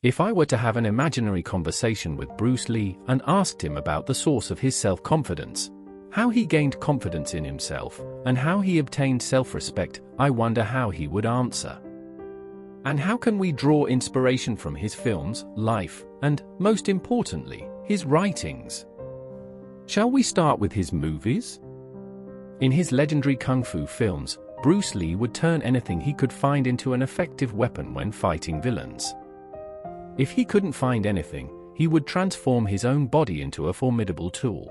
If I were to have an imaginary conversation with Bruce Lee and asked him about the source of his self-confidence, how he gained confidence in himself, and how he obtained self-respect, I wonder how he would answer. And how can we draw inspiration from his films, life, and, most importantly, his writings? Shall we start with his movies? In his legendary kung fu films, Bruce Lee would turn anything he could find into an effective weapon when fighting villains. If he couldn't find anything, he would transform his own body into a formidable tool.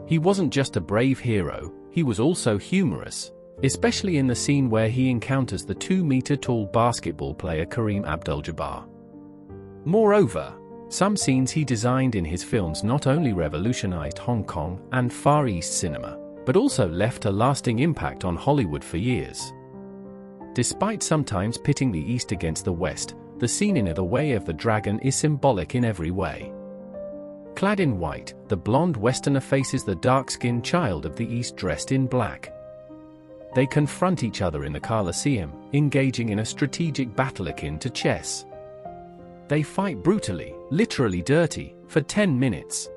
He wasn't just a brave hero, he was also humorous, especially in the scene where he encounters the 2-meter-tall basketball player Kareem Abdul-Jabbar. Moreover, some scenes he designed in his films not only revolutionized Hong Kong and Far East cinema, but also left a lasting impact on Hollywood for years. Despite sometimes pitting the East against the West, the scene in The Way of the Dragon is symbolic in every way. Clad in white, the blonde Westerner faces the dark-skinned child of the East dressed in black. They confront each other in the Colosseum, engaging in a strategic battle akin to chess. They fight brutally, literally dirty, for 10 minutes.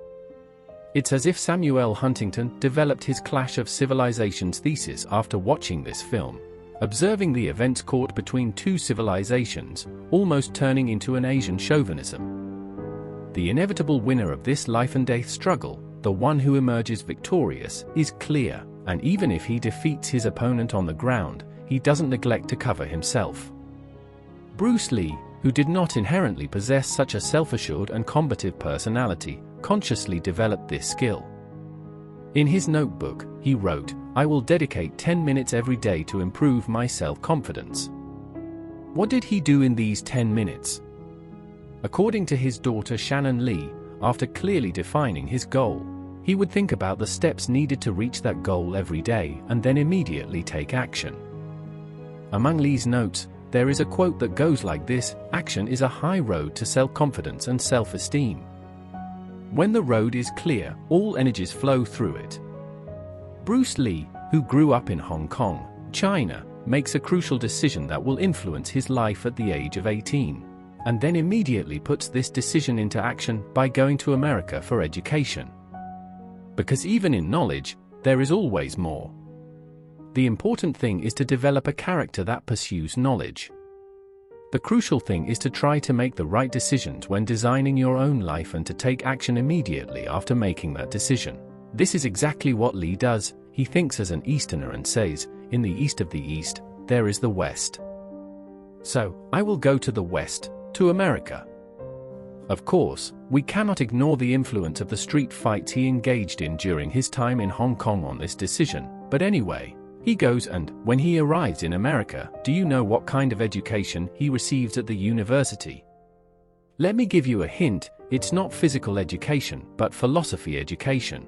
It's as if Samuel Huntington developed his Clash of Civilizations thesis after watching this film, observing the events caught between two civilizations, almost turning into an Asian chauvinism. The inevitable winner of this life-and-death struggle, the one who emerges victorious, is clear, and even if he defeats his opponent on the ground, he doesn't neglect to cover himself. Bruce Lee, who did not inherently possess such a self-assured and combative personality, consciously developed this skill. In his notebook, he wrote, "I will dedicate 10 minutes every day to improve my self-confidence." What did he do in these 10 minutes? According to his daughter Shannon Lee, after clearly defining his goal, he would think about the steps needed to reach that goal every day and then immediately take action. Among Lee's notes, there is a quote that goes like this: "Action is a high road to self-confidence and self-esteem. When the road is clear, all energies flow through it." Bruce Lee, who grew up in Hong Kong, China, makes a crucial decision that will influence his life at the age of 18, and then immediately puts this decision into action by going to America for education. Because even in knowledge, there is always more. The important thing is to develop a character that pursues knowledge. The crucial thing is to try to make the right decisions when designing your own life and to take action immediately after making that decision. This is exactly what Lee does. He thinks as an Easterner and says, "In the east of the East, there is the West. So, I will go to the West, to America." Of course, we cannot ignore the influence of the street fights he engaged in during his time in Hong Kong on this decision, but anyway, he goes, and when he arrives in America, do you know what kind of education he receives at the university? Let me give you a hint, it's not physical education, but philosophy education.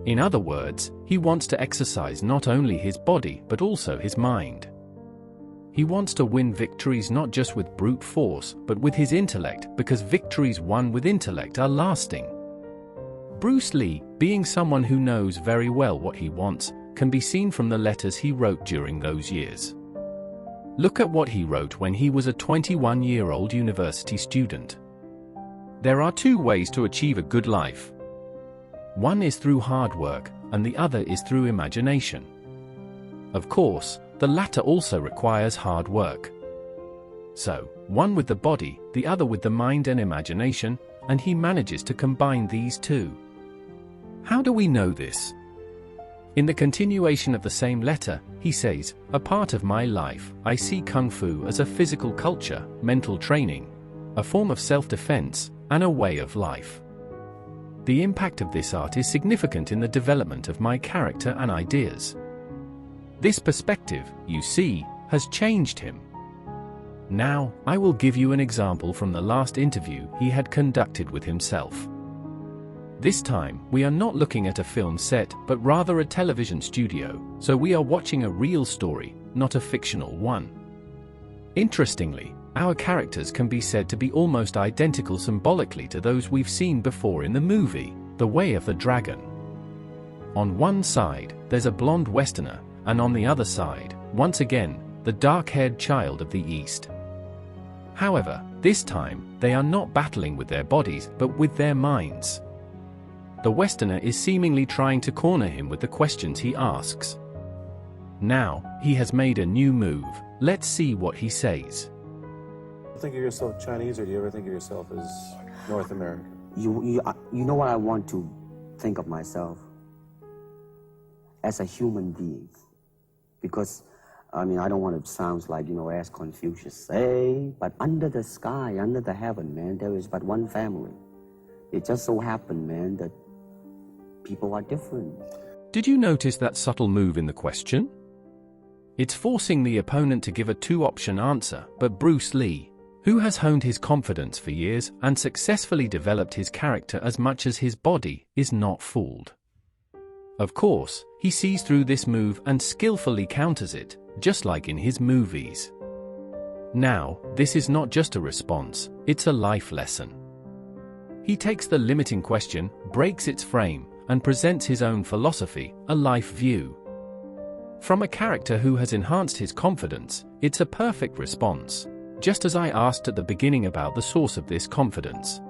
In other words, he wants to exercise not only his body but also his mind. He wants to win victories not just with brute force, but with his intellect, because victories won with intellect are lasting. Bruce Lee, being someone who knows very well what he wants, can be seen from the letters he wrote during those years. Look at what he wrote when he was a 21-year-old university student. There are two ways to achieve a good life. One is through hard work, and the other is through imagination. Of course, the latter also requires hard work. So, one with the body, the other with the mind and imagination, and he manages to combine these two. How do we know this? In the continuation of the same letter, he says, "A part of my life, I see Kung Fu as a physical culture, mental training, a form of self-defense, and a way of life. The impact of this art is significant in the development of my character and ideas. This perspective, you see, has changed him." Now, I will give you an example from the last interview he had conducted with himself. This time, we are not looking at a film set, but rather a television studio, so we are watching a real story, not a fictional one. Interestingly, our characters can be said to be almost identical symbolically to those we've seen before in the movie, The Way of the Dragon. On one side, there's a blonde Westerner, and on the other side, once again, the dark-haired child of the East. However, This time, they are not battling with their bodies, but with their minds. The Westerner is seemingly trying to corner him with the questions he asks. Now, he has made a new move. Let's see what he says. Do you think of yourself Chinese, or do you ever think of yourself as North American? You know what I want to think of myself? As a human being. Because, I mean, I don't want to sound like, as Confucius say, but under the sky, under the heaven, man, there is but one family. It just so happened, man, that people are different. Did you notice that subtle move in the question? It's forcing the opponent to give a two-option answer, but Bruce Lee, who has honed his confidence for years and successfully developed his character as much as his body, is not fooled. Of course, he sees through this move and skillfully counters it, just like in his movies. Now, this is not just a response, it's a life lesson. He takes the limiting question, breaks its frame, and presents his own philosophy, a life view. From a character who has enhanced his confidence, it's a perfect response, just as I asked at the beginning about the source of this confidence.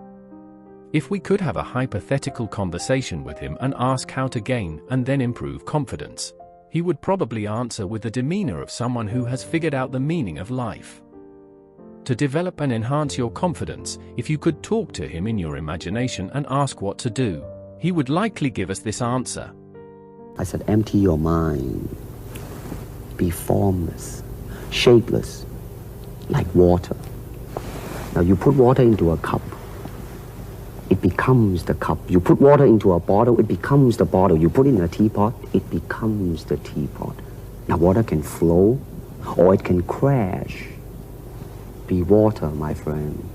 If we could have a hypothetical conversation with him and ask how to gain and then improve confidence, he would probably answer with the demeanor of someone who has figured out the meaning of life. To develop and enhance your confidence, if you could talk to him in your imagination and ask what to do, he would likely give us this answer. I said, empty your mind. Be formless, shapeless, like water. Now you put water into a cup, it becomes the cup. You put water into a bottle, it becomes the bottle. You put it in a teapot, it becomes the teapot. Now water can flow or it can crash. Be water, my friend.